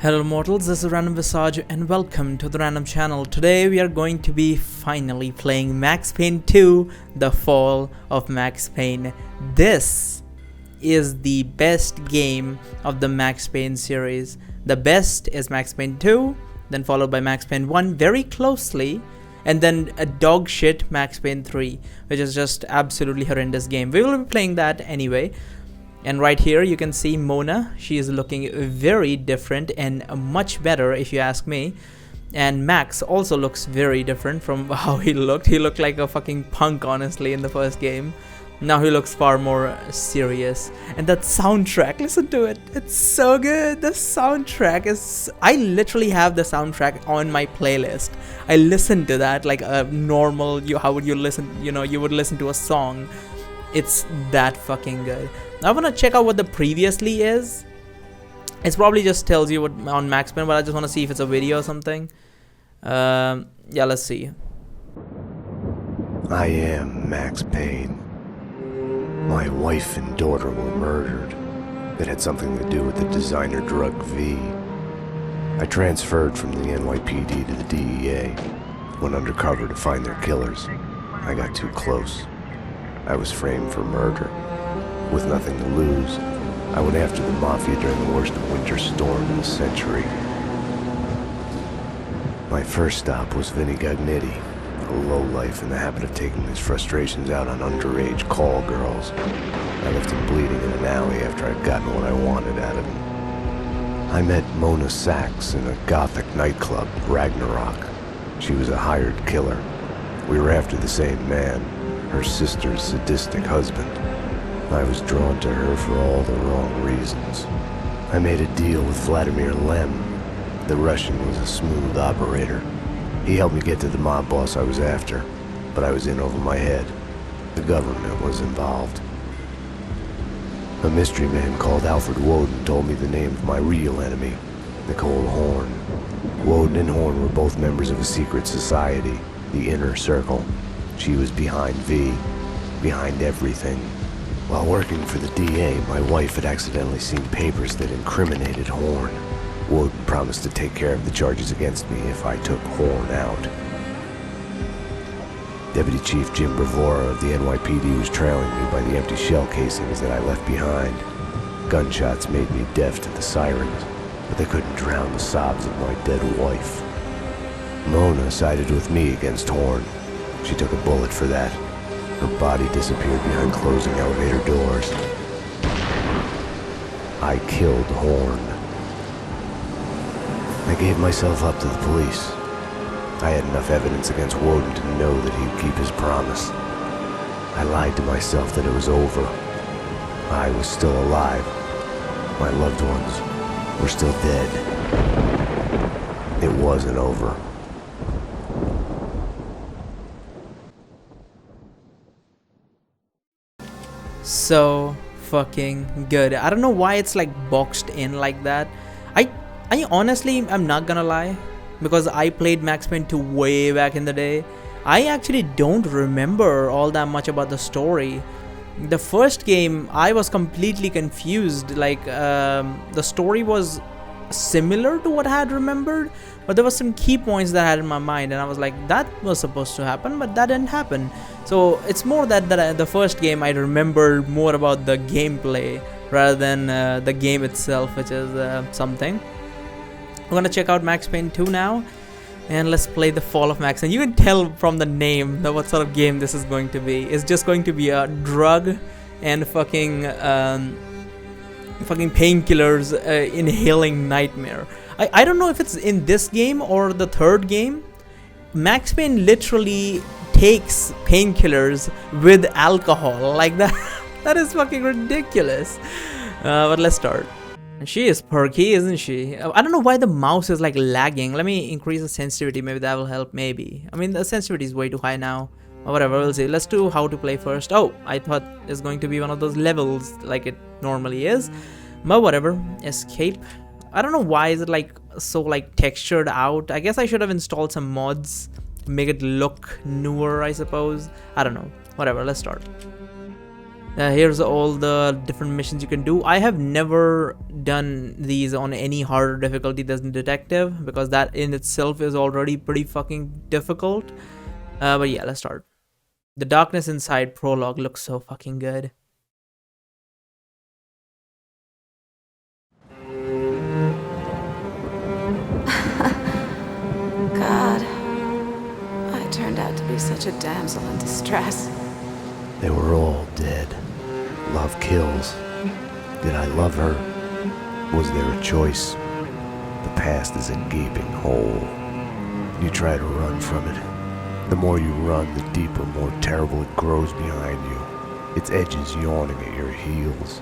Hello mortals, this is Random Visage and welcome to the Random Channel. Today we are going to be finally playing Max Payne 2, The Fall of Max Payne. This is the best game of the Max Payne series. The best is Max Payne 2, then followed by Max Payne 1 very closely, and then a dog shit Max Payne 3, which is just absolutely horrendous game. We will be playing that anyway. And right here you can see Mona. She is looking very different and much better if you ask me. And Max also looks very different from how he looked. He looked like a fucking punk honestly in the first game. Now he looks far more serious. And that soundtrack, listen to it. It's so good. The soundtrack is... I literally have the soundtrack on my playlist. I listen to that like a normal... How would you listen? You know, you would listen to a song. It's that fucking good. I want to check out what the previously is. It probably just tells you what on Max Payne, but I just want to see if it's a video or something. Yeah, let's see. I am Max Payne. My wife and daughter were murdered. It had something to do with the designer drug V. I transferred from the NYPD to the DEA. Went undercover to find their killers. I got too close. I was framed for murder. With nothing to lose, I went after the Mafia during the worst winter storm in a century. My first stop was Vinny Gagnetti, a lowlife in the habit of taking his frustrations out on underage call girls. I left him bleeding in an alley after I'd gotten what I wanted out of him. I met Mona Sachs in a gothic nightclub, Ragnarok. She was a hired killer. We were after the same man, her sister's sadistic husband. I was drawn to her for all the wrong reasons. I made a deal with Vladimir Lem. The Russian was a smooth operator. He helped me get to the mob boss I was after, but I was in over my head. The government was involved. A mystery man called Alfred Woden told me the name of my real enemy, Nicole Horn. Woden and Horn were both members of a secret society, the Inner Circle. She was behind V, behind everything. While working for the DA, my wife had accidentally seen papers that incriminated Horn. Woden promised to take care of the charges against me if I took Horn out. Deputy Chief Jim Bravura of the NYPD was trailing me by the empty shell casings that I left behind. Gunshots made me deaf to the sirens, but they couldn't drown the sobs of my dead wife. Mona sided with me against Horn. She took a bullet for that. Her body disappeared behind closing elevator doors. I killed Horn. I gave myself up to the police. I had enough evidence against Woden to know that he'd keep his promise. I lied to myself that it was over. I was still alive. My loved ones were still dead. It wasn't over. So fucking good. I don't know why it's like boxed in like that. I honestly, I'm not gonna lie, because I played Max Payne 2 way back in the day. I actually don't remember all that much about the story. The first game, I was completely confused. Like, the story was similar to what I had remembered, but there was some key points that I had in my mind, and I was like, that was supposed to happen, but that didn't happen. So it's more that the first game I remembered more about the gameplay rather than the game itself, which is something. We're gonna check out Max Payne 2 now, and let's play The Fall of Max. And you can tell from the name what sort of game this is going to be. It's just going to be a drug and fucking painkillers inhaling nightmare. I don't know if it's in this game or the third game. Max Payne literally takes painkillers with alcohol like that. That is fucking ridiculous. But let's start. And she is perky, isn't she? I don't know why the mouse is like lagging. Let me increase the sensitivity. Maybe that will help. Maybe. I mean, the sensitivity is way too high now. Or whatever, we'll see. Let's do how to play first. Oh, I thought it's going to be one of those levels like it normally is. But whatever. Escape. I don't know why is it like so like textured out. I guess I should have installed some mods to make it look newer, I suppose. I don't know. Whatever, let's start. Here's all the different missions you can do. I have never done these on any harder difficulty than detective, because that in itself is already pretty fucking difficult. But yeah, let's start. The darkness inside Prologue looks so fucking good. God, I turned out to be such a damsel in distress. They were all dead. Love kills. Did I love her? Was there a choice? The past is a gaping hole. You try to run from it. The more you run, the deeper, more terrible it grows behind you. Its edges yawning at your heels.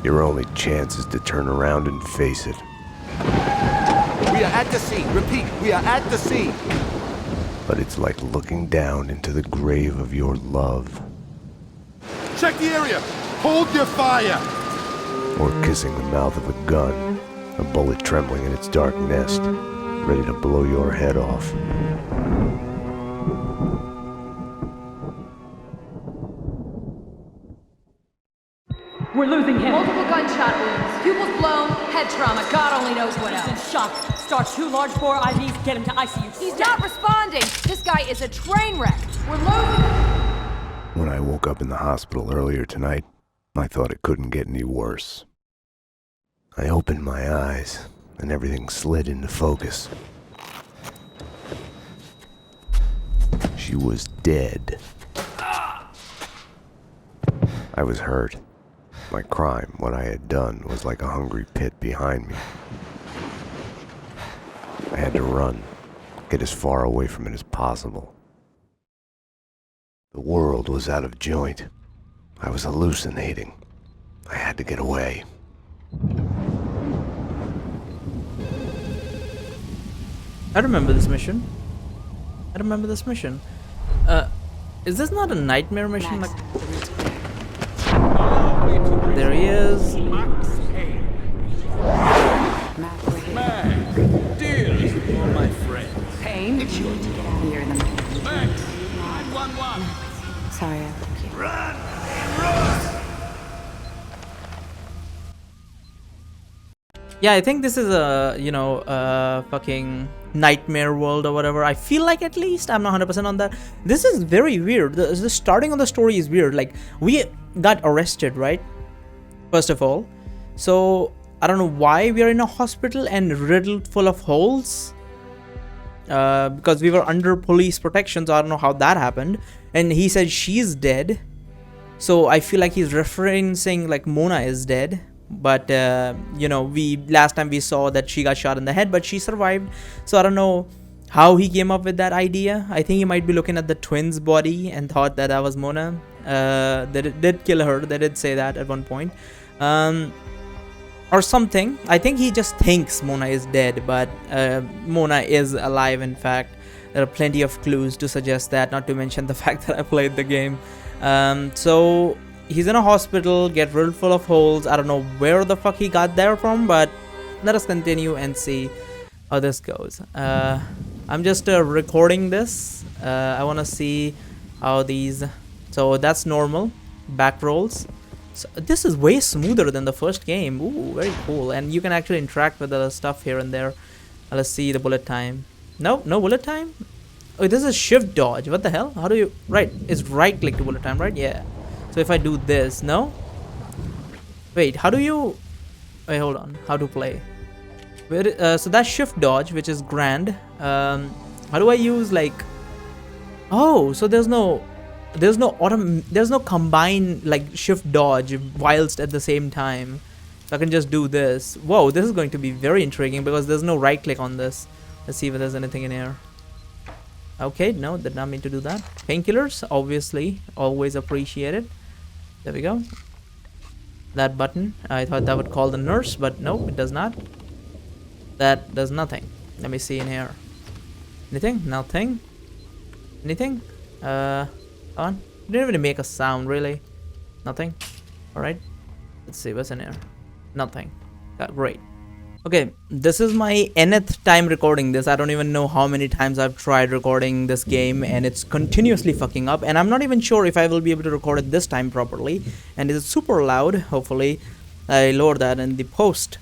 Your only chance is to turn around and face it. We are at the sea. Repeat, we are at the sea. But it's like looking down into the grave of your love. Check the area. Hold your fire. Or kissing the mouth of a gun, a bullet trembling in its dark nest, ready to blow your head off. We're losing him. Multiple gunshot wounds, pupils blown, head trauma, God only knows what He's in else. shock. Start 2 large bore IVs, get him to ICU. He's not responding. This guy is a train wreck. We're losing. When I woke up in the hospital earlier tonight, I thought it couldn't get any worse. I opened my eyes, and everything slid into focus. She was dead. I was hurt. My crime, what I had done, was like a hungry pit behind me. I had to run, get as far away from it as possible. The world was out of joint. I was hallucinating. I had to get away. I remember this mission. Is this not a nightmare mission? Max, Like, the route's clear. there he is. Max Payne. Mac, we're here. Mac, dearest of all my friends. Payne? It's your turn. You're the man. Max, 911. Sorry, I woke you. Run! Run! Yeah, I think this is a, fucking nightmare world or whatever. I feel like, at least. I'm not 100% on that. This is very weird. The starting of the story is weird. Like, we got arrested, right? First of all. So, I don't know why we are in a hospital and riddled full of holes. Because we were under police protection, so I don't know how that happened. And he said she's dead. So, I feel like he's referencing, like, Mona is dead. But last time we saw that she got shot in the head, but she survived. So I don't know how he came up with that idea. I think he might be looking at the twins' body and thought that was Mona. That it did kill her. They did say that at one point, or something. I think he just thinks Mona is dead, but Mona is alive. In fact, there are plenty of clues to suggest that. Not to mention the fact that I played the game. So he's in a hospital, get riddled full of holes. I don't know where the fuck he got there from, but let us continue and see how this goes. I'm just recording this. I want to see how these... So that's normal. Back rolls. So this is way smoother than the first game. Ooh, very cool. And you can actually interact with the stuff here and there. Let's see the bullet time. No bullet time? Oh, this is shift dodge. What the hell? How do you... Right, it's right click to bullet time, right? Yeah. So if I do this, no? Wait, how do you... Wait, hold on. How to play? So that's shift dodge, which is grand. How do I use, like... Oh, so there's no combine, like, shift dodge whilst at the same time. So I can just do this. Whoa, this is going to be very intriguing because there's no right click on this. Let's see if there's anything in here. Okay, no, did not mean to do that. Painkillers, obviously, always appreciated. There we go. That button, I thought that would call the nurse, but no, it does not. That does nothing. Let me see in here. Anything? Nothing. Anything? On. Didn't even make a sound, really. Nothing. All right. Let's see what's in here. Nothing. Great. Okay, this is my nth time recording this. I don't even know how many times I've tried recording this game, and it's continuously fucking up, and I'm not even sure if I will be able to record it this time properly. And it's super loud. Hopefully I lower that in the post.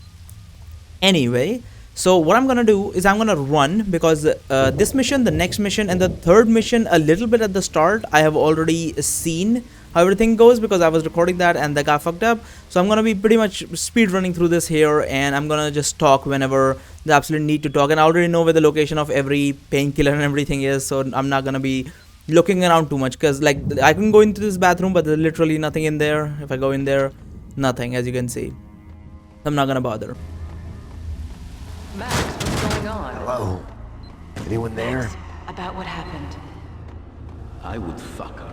Anyway, so what I'm gonna do is I'm gonna run, because this mission, the next mission, and the third mission a little bit at the start I have already seen how everything goes, because I was recording that and that got fucked up. So I'm gonna be pretty much speed running through this here, and I'm gonna just talk whenever the absolute need to talk. And I already know where the location of every painkiller and everything is, so I'm not gonna be looking around too much, because like I can go into this bathroom, but there's literally nothing in there. If I go in there, nothing, as you can see. I'm not gonna bother. Max, what's going on? Hello? Anyone there? About what happened. I would fuck her.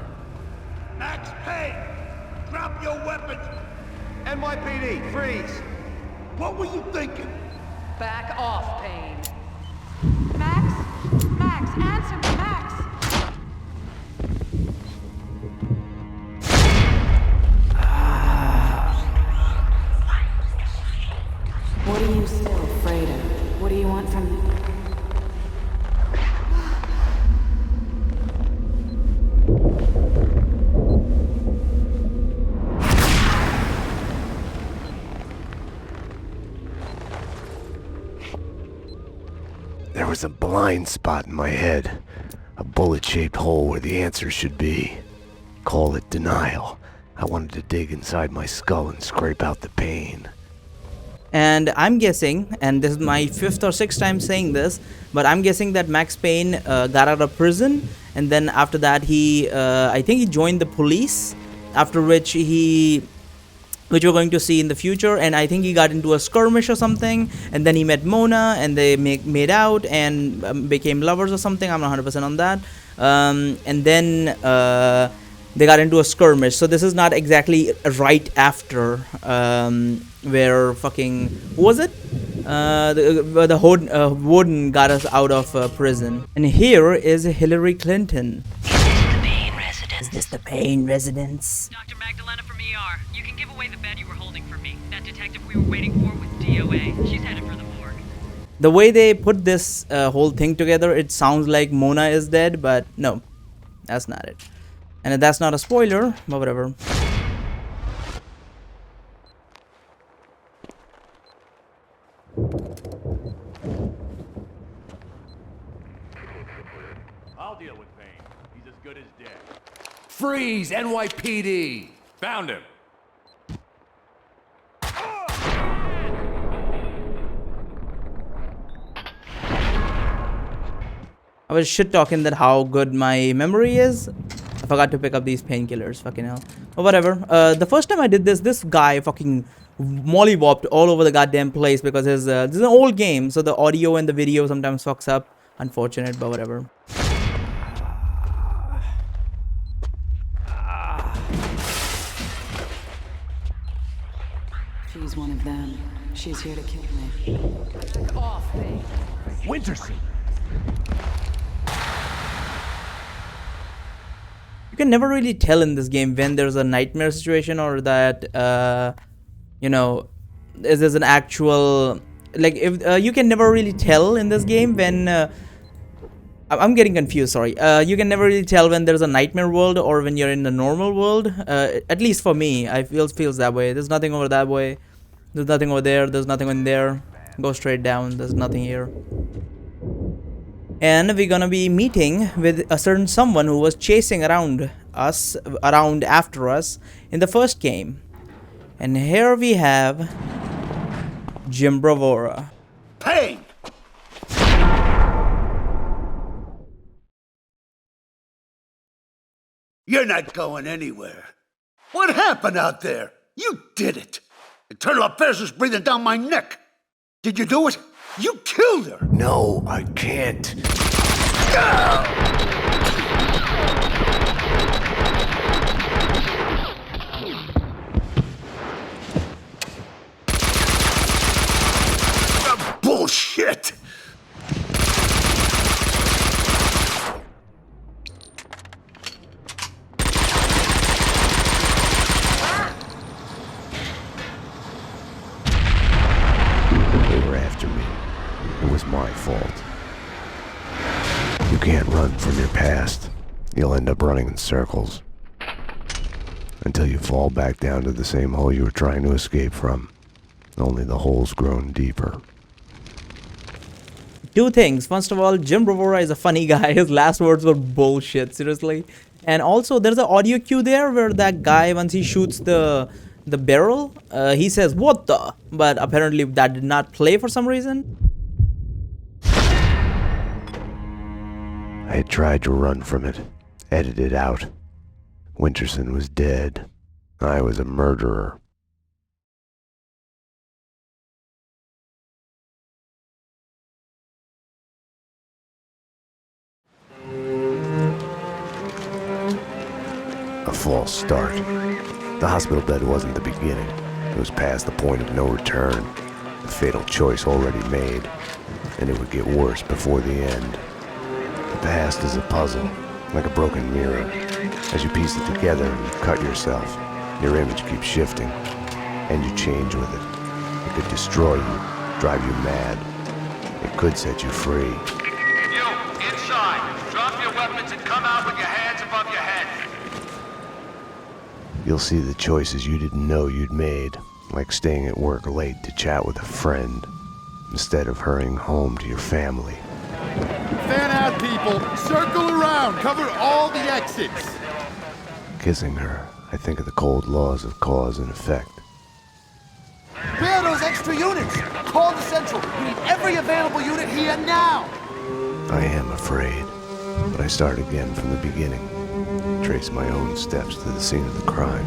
Max Payne! Drop your weapons! NYPD, freeze! What were you thinking? Back off, Payne. Max? Max, answer me, Max! What are you still afraid of? What do you want from me? There was a blind spot in my head. A bullet-shaped hole where the answer should be. Call it denial. I wanted to dig inside my skull and scrape out the pain. And I'm guessing, and this is my 5th or 6th time saying this, but I'm guessing that Max Payne got out of prison, and then after that he, I think he joined the police, after which which we're going to see in the future, and I think he got into a skirmish or something, and then he met Mona, and they made out, and became lovers or something. I'm not 100% on that. And then they got into a skirmish, so this is not exactly right after where fucking, who was it? The Warden got us out of prison. And here is Hillary Clinton. Is this the Payne residence? Dr. Magdalena from ER. You can give away the bed you were holding for me. That detective we were waiting for was DOA. She's headed for the morgue. The way they put this whole thing together, it sounds like Mona is dead, but no, that's not it. And that's not a spoiler, but whatever. I'll deal with Payne. He's as good as dead. Freeze, NYPD! Found him. I was shit talking that how good my memory is. I forgot to pick up these painkillers, fucking hell. But whatever. The first time I did this guy fucking mollywopped all over the goddamn place, because this is an old game, so the audio and the video sometimes fucks up. Unfortunate, but whatever. She's one of them. She's here to kill me. Back off, Payne. Winterson! You can never really tell in this game when there's a nightmare situation or that, you know, there's an actual, like, if you can never really tell in this game when I'm getting confused, sorry. You can never really tell when there's a nightmare world or when you're in the normal world. At least for me, I feels that way. There's nothing over that way. There's nothing over there. There's nothing in there. Go straight down. There's nothing here. And we're gonna be meeting with a certain someone who was chasing around after us in the first game. And here we have Jim Bravura. Payne! You're not going anywhere. What happened out there? You did it. Eternal affairs was breathing down my neck. Did you do it? You killed her. No, I can't. Bullshit! They were can't run from your past. You'll end up running in circles. Until you fall back down to the same hole you were trying to escape from. Only the hole's grown deeper. Two things. First of all, Jim Bravura is a funny guy. His last words were bullshit, seriously. And also, there's an audio cue there where that guy, once he shoots the barrel, he says, "What the?" But apparently that did not play for some reason. I had tried to run from it, edit it out. Winterson was dead. I was a murderer. A false start. The hospital bed wasn't the beginning. It was past the point of no return. A fatal choice already made. And it would get worse before the end. The past is a puzzle, like a broken mirror. As you piece it together and you cut yourself, your image keeps shifting, and you change with it. It could destroy you, drive you mad. It could set you free. You, inside. Drop your weapons and come out with your hands above your head. You'll see the choices you didn't know you'd made, like staying at work late to chat with a friend, instead of hurrying home to your family. Fan out, people! Circle around! Cover all the exits! Kissing her, I think of the cold laws of cause and effect. Where are those extra units? Call the Central. We need every available unit here now! I am afraid, but I start again from the beginning. Trace my own steps to the scene of the crime.